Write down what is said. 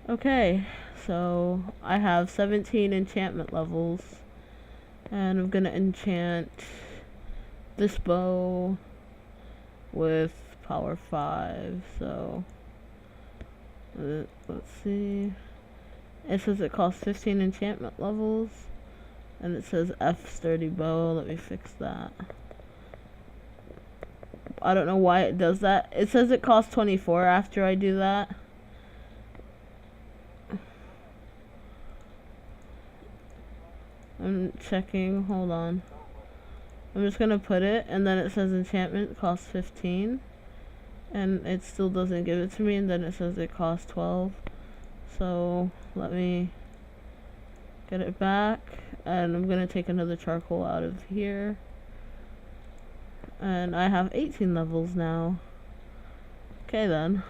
Okay, so I have 17 enchantment levels, and I'm gonna enchant this bow with power 5. So let's see. It says it costs 15 enchantment levels, and it says F sturdy bow. Let me fix that. I don't know why it does that. It says it costs 24 after I do that. I'm checking. Hold on. I'm just gonna put it, and then it says enchantment costs 15, and it still doesn't give it to me, and then it says it costs 12. So let me get it back, and I'm gonna take another charcoal out of here, and I have 18 levels now. Okay then.